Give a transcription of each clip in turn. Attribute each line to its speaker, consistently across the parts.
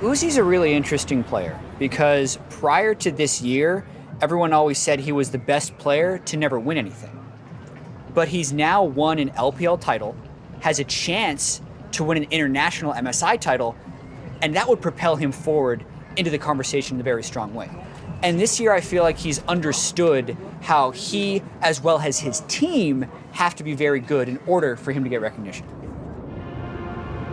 Speaker 1: Uzi's a really interesting player because prior to this year, everyone always said he was the best player to never win anything. But he's now won an LPL title, has a chance to win an international MSI title, and that would propel him forward into the conversation in a very strong way. And this year I feel like he's understood how he, as well as his team, have to be very good in order for him to get recognition.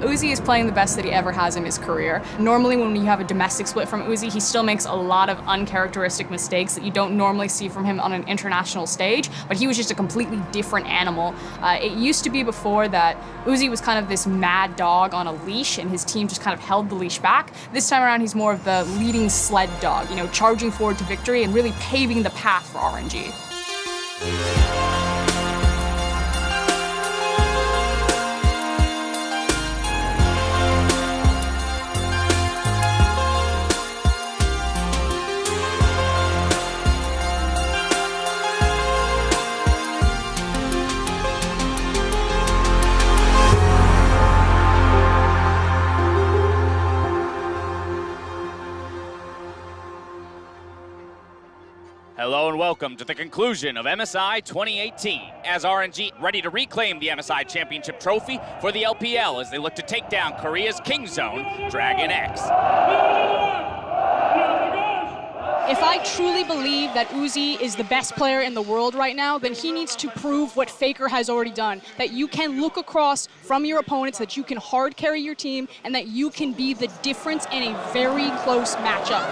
Speaker 2: Uzi is playing the best that he ever has in his career. Normally when you have a domestic split from Uzi, he still makes a lot of uncharacteristic mistakes that you don't normally see from him on an international stage, but he was just a completely different animal. It used to be before that Uzi was kind of this mad dog on a leash and his team just kind of held the leash back. This time around he's more of the leading sled dog, you know, charging forward to victory and really paving the path for RNG.
Speaker 3: Hello and welcome to the conclusion of MSI 2018 as RNG ready to reclaim the MSI Championship trophy for the LPL as they look to take down Korea's King Zone, DragonX.
Speaker 2: If I truly believe that Uzi is the best player in the world right now, then he needs to prove what Faker has already done, that you can look across from your opponents, that you can hard carry your team, and that you can be the difference in a very close matchup.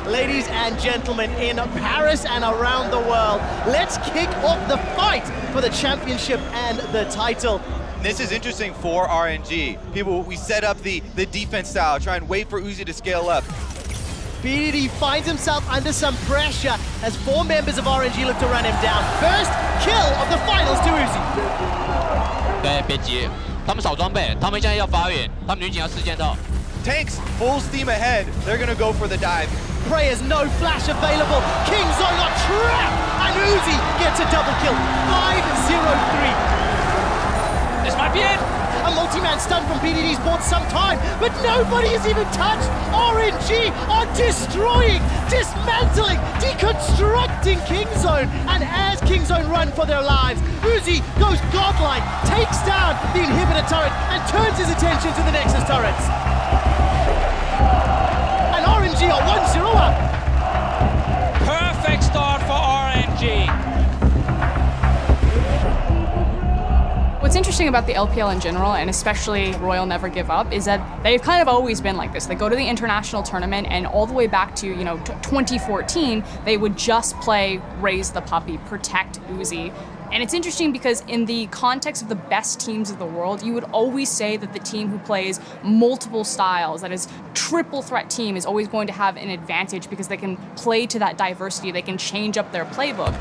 Speaker 4: Ladies and gentlemen, in Paris and around the world, let's kick off the fight for the championship and the title.
Speaker 5: This is interesting for RNG. We set up the defense style, try and wait for Uzi to scale up.
Speaker 4: BDD finds himself under some pressure as 4 members of RNG look to run him down. First kill of the finals to Uzi.
Speaker 6: 对，别急，他们少装备，他们现在要发育，他们女警要4件套。
Speaker 5: Tanks full steam ahead. They're gonna go for the dive.
Speaker 4: Prayers, no flash available. King Zone got trapped, and Uzi gets a double kill. 5-0-3.
Speaker 6: This might be it.
Speaker 4: A multi-man stun from BDD's bought some time, but nobody is even touched. RNG are destroying, dismantling, deconstructing King Zone, and as King Zone run for their lives, Uzi goes godlike, takes down the inhibitor turret, and turns his attention to the Nexus turrets. And RNG are 1-0 up.
Speaker 6: Perfect start for RNG.
Speaker 2: What's interesting about the LPL in general, and especially Royal Never Give Up, is that they've kind of always been like this. They go to the international tournament, and all the way back to 2014, they would just play Raise the Puppy, protect Uzi. And it's interesting because in the context of the best teams of the world, you would always say that the team who plays multiple styles, that is triple threat team, is always going to have an advantage because they can play to that diversity, they can change up their playbook.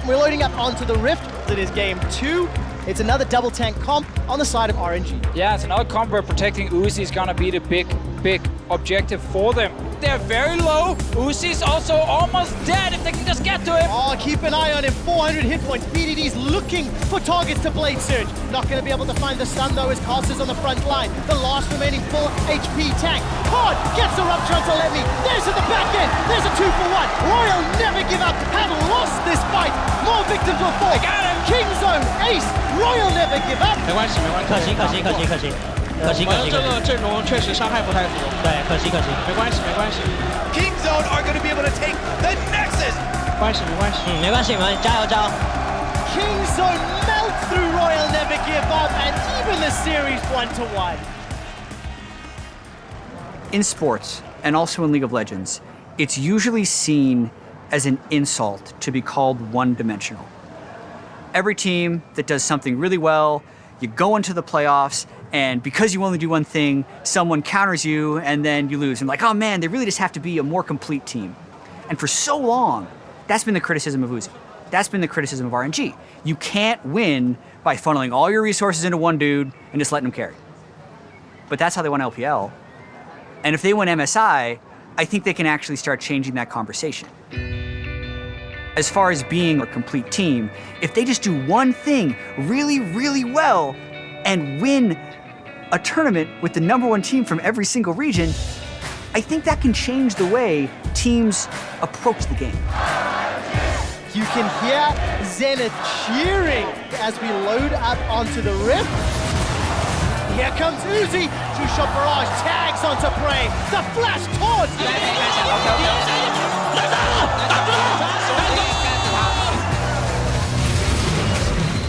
Speaker 4: We're loading up onto the Rift. It is game 2. It's another double tank comp on the side of RNG.
Speaker 7: Yeah, it's another comp where protecting Uzi is gonna be the big objective for them. They're very low. Uzi's also almost dead if they can just get to him.
Speaker 4: Oh, keep an eye on him. 400 hit points. BDD's looking for targets to Blade Surge. Not going to be able to find the stun though as Casters on the front line. The last remaining full HP tank. Pod gets the rupture onto Let Me. There's at the back end. There's a 2-for-1. Royal Never Give Up have lost this fight. More victims will fall.
Speaker 6: Got him.
Speaker 4: King Zone ace. Royal Never Give Up.
Speaker 6: 没关系，没关系。可惜。这个阵容确实伤害不太足。对，可惜。没关系。
Speaker 5: King Zone are gonna be able to take the Nexus.
Speaker 6: 没关系。没关系，加油！
Speaker 4: King Zone melts through Royal Never Give Up and even the series 1-1.
Speaker 1: In sports, and also in League of Legends, it's usually seen as an insult to be called one-dimensional. Every team that does something really well, you go into the playoffs, and because you only do one thing, someone counters you, and then you lose. And like, oh man, they really just have to be a more complete team. And for so long, that's been the criticism of Uzi. That's been the criticism of RNG. You can't win by funneling all your resources into one dude and just letting him carry. But that's how they won LPL. And if they win MSI, I think they can actually start changing that conversation. As far as being a complete team, if they just do one thing really, really well and win a tournament with the #1 team from every single region, I think that can change the way teams approach the game.
Speaker 4: You can hear Zenith cheering as we load up onto the Rift. Here comes Uzi. Two-shot barrage tags onto Prey. The flash towards.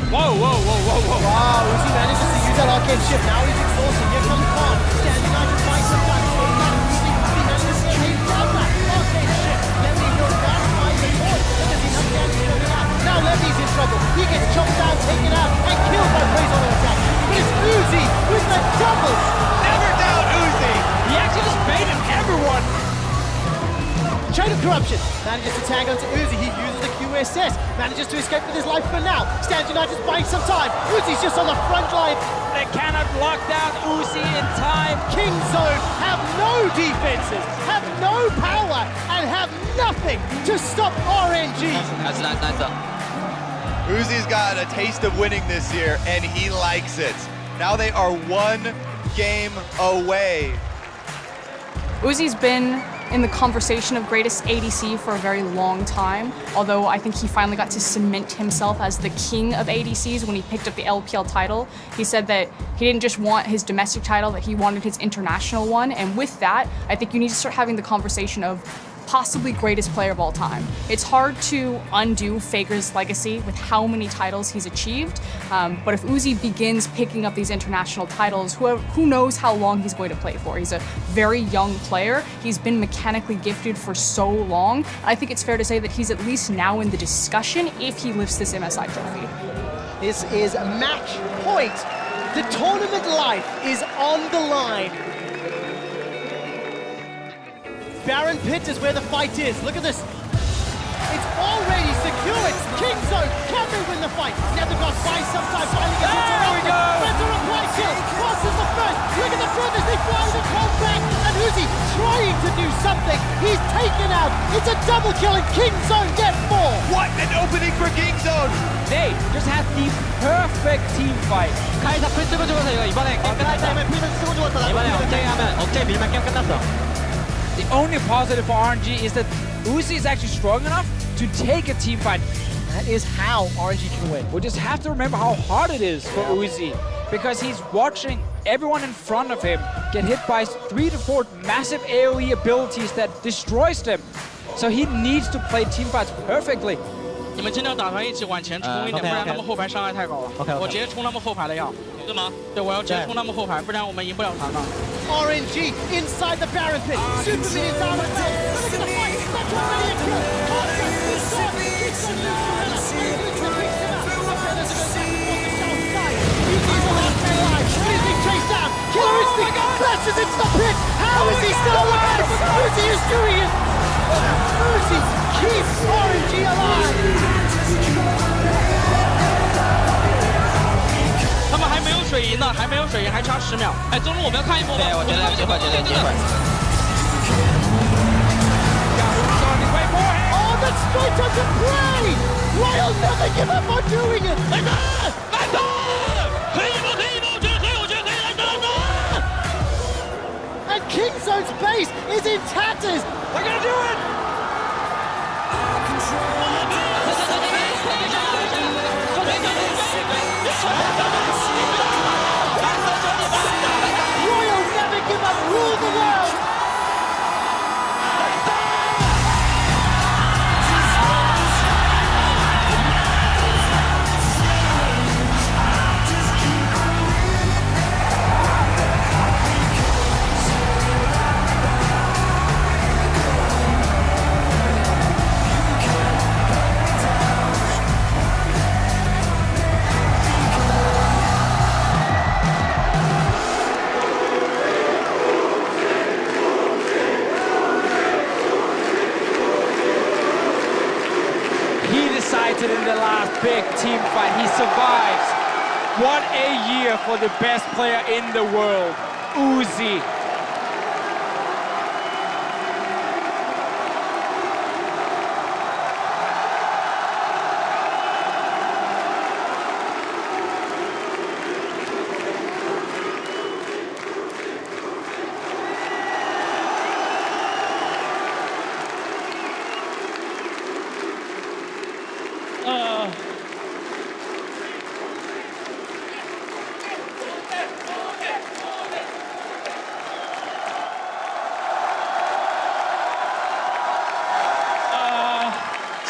Speaker 7: Whoa, whoa, whoa, whoa, whoa.
Speaker 4: Wow, Uzi manages to use that arcade shift. Now he's exhausted. Here comes Khan. Standing on to fight some time. Uzi manages to get down that arcade shift. Levy goes down by the torch. But there's enough damage going out. Now Levy's in trouble. He gets chopped down, taken out, and killed by Prey's auto attack. But it's Uzi with the doubles.
Speaker 5: Never doubt Uzi.
Speaker 7: He actually just baited everyone.
Speaker 4: Chain of Corruption manages to tag onto Uzi. He uses the QSS, manages to escape with his life for now. Stands United buying some time. Uzi's just on the front line.
Speaker 7: They cannot lock down Uzi in time.
Speaker 4: Kingzone have no defenses, have no power, and have nothing to stop RNG.
Speaker 6: That's nice.
Speaker 5: Uzi's got a taste of winning this year, and he likes it. Now they are 1 game away.
Speaker 2: Uzi's been in the conversation of greatest ADC for a very long time, although I think he finally got to cement himself as the king of ADCs when he picked up the LPL title. He said that he didn't just want his domestic title, that he wanted his international one, and with that, I think you need to start having the conversation of possibly greatest player of all time. It's hard to undo Faker's legacy with how many titles he's achieved, but if Uzi begins picking up these international titles, who knows how long he's going to play for. He's a very young player. He's been mechanically gifted for so long. I think it's fair to say that he's at least now in the discussion if he lifts this MSI trophy.
Speaker 4: This is match point. The tournament life is on the line. Baron Pit is where the fight is. Look at this. It's already secure. It's Kingzone. Can they win the fight? Nethergod buys some time. Finally gets interrupted. Spencer reply kill. Crosses the first. Look at the furthest. They fly the cold back. And Uzi trying to do something. He's taken out. It's a double kill and Kingzone get 4.
Speaker 5: What an opening for Kingzone.
Speaker 7: They just had the perfect team fight. The only positive for RNG is that Uzi is actually strong enough to take a team fight.
Speaker 4: That is how RNG can win.
Speaker 7: We just have to remember how hard it is for Uzi, because he's watching everyone in front of him get hit by 3 to 4 massive AoE abilities that destroys them. So he needs to play team fights perfectly.
Speaker 6: 你们真的要打团一起往前冲一点，不然他们后排伤害太高了。我直接冲他们后排了要。对吗？对，我要直接冲他们后排，不然我们赢不了团的。
Speaker 4: RNG inside the Baron Pit. Superman is down the way. Look at the fight. That's already a kill. He's being chased down. Killer Instinct flashes into the pit. How is he still alive? Uzi is doing it. Uzi keeps RNG alive.
Speaker 6: 他们还没有水银呢，还没有水银，还差10秒。哎，中路我们要看一波吧。对，我觉得有机会，绝对有机会。
Speaker 4: Oh, that's straight up to play. Royal never give up on doing it.
Speaker 6: 来打，来打！可以吗？可以吗？我觉得可以，我觉得可以，来打，来打！
Speaker 4: And Kingzone's base is in tatters.
Speaker 7: They're gonna do it!
Speaker 4: Royal never give up. Rule the world.
Speaker 7: In the last big team fight, he survives. What a year for the best player in the world, Uzi.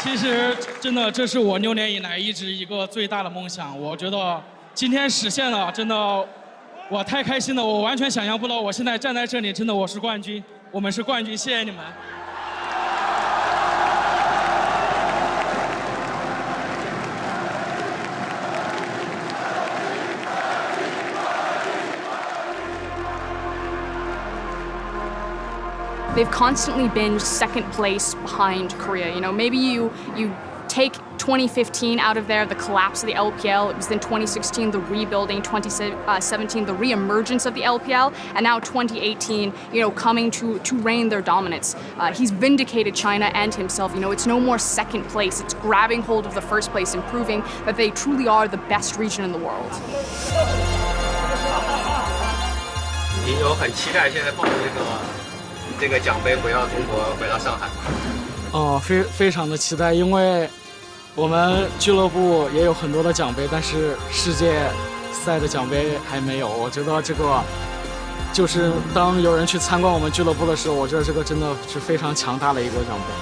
Speaker 6: 其实真的，这是我6年以来一直一个最大的梦想。我觉得今天实现了，真的，我太开心了。我完全想象不到，我现在站在这里，真的我是冠军，我们是冠军，谢谢你们。
Speaker 2: They've constantly been second place behind Korea. You know, maybe you take 2015 out of there, the collapse of the LPL. It was then 2016, the rebuilding, 2017, the re-emergence of the LPL, and now 2018, you know, coming to reign their dominance. He's vindicated China and himself. You know, it's no more second place. It's grabbing hold of the first place and proving that they truly are the best region in the world.
Speaker 8: 你有很期待现在抱着这个奖杯回到中国，回到上海。
Speaker 6: 非常的期待，因为我们俱乐部也有很多的奖杯，但是世界赛的奖杯还没有。我觉得这个就是当有人去参观我们俱乐部的时候，我觉得这个真的是非常强大的一个奖杯。